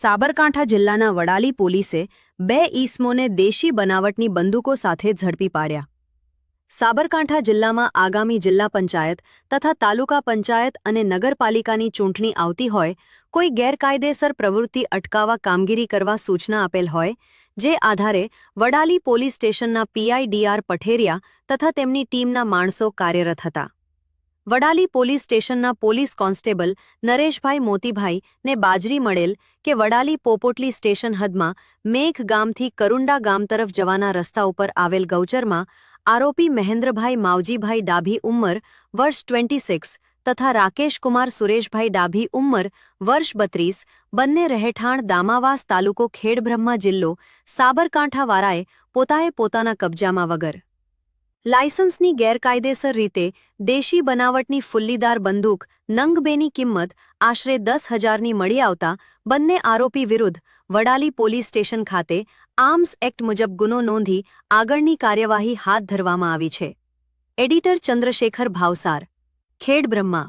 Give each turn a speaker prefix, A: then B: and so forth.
A: સાબરકાંઠા જિલ્લાના વડાલી પોલીસે 2 ઈસમોને દેશી બનાવટની બંદૂકો સાથે ઝડપી પાડ્યા. સાબરકાંઠા જિલ્લામાં આગામી જિલ્લા પંચાયત તથા તાલુકા પંચાયત અને નગરપાલિકાની ચૂંટણી આવતી હોય, કોઈ ગેરકાયદેસર પ્રવૃત્તિ અટકાવવા કામગીરી કરવા સૂચના આપેલ હોય, જે આધારે વડાલી પોલીસ સ્ટેશનના પીઆઈ ડી.આર. પઠેરિયા તથા તેમની ટીમના માણસો કાર્યરત હતા. વડાલી પોલીસ સ્ટેશનના પોલીસ કોન્સ્ટેબલ નરેશભાઈ મોતીભાઈ ને બાજરી મળેલ કે વડાલી પોપોટલી સ્ટેશન હદમાં મેઘ ગામથી કરુંડા ગામ તરફ જવાના રસ્તા ઉપર આવેલ ગૌચરમાં આરોપી મહેન્દ્રભાઈ માવજીભાઈ ડાભી ઉંમર વર્ષ 26 તથા રાકેશકુમાર સુરેશભાઈ ડાભી ઉંમર વર્ષ 32 બંને રહેઠાણ દામાવાસ તાલુકો ખેડબ્રહ્મા જિલ્લો સાબરકાંઠાવાળાએ પોતાના કબજામાં વગર લાયસન્સની ગેરકાયદેસર રીતે દેશી બનાવટની ફુલ્લીદાર બંદૂક નંગ 2ની કિંમત આશરે 10,000ની મળી આવતા બંને આરોપી વિરુદ્ધ વડાલી પોલીસ સ્ટેશન ખાતે આર્મ્સ એક્ટ મુજબ ગુનો નોંધી આગળની કાર્યવાહી હાથ ધરવામાં આવી છે. એડિટર ચંદ્રશેખર ભાવસાર, ખેડબ્રહ્મા.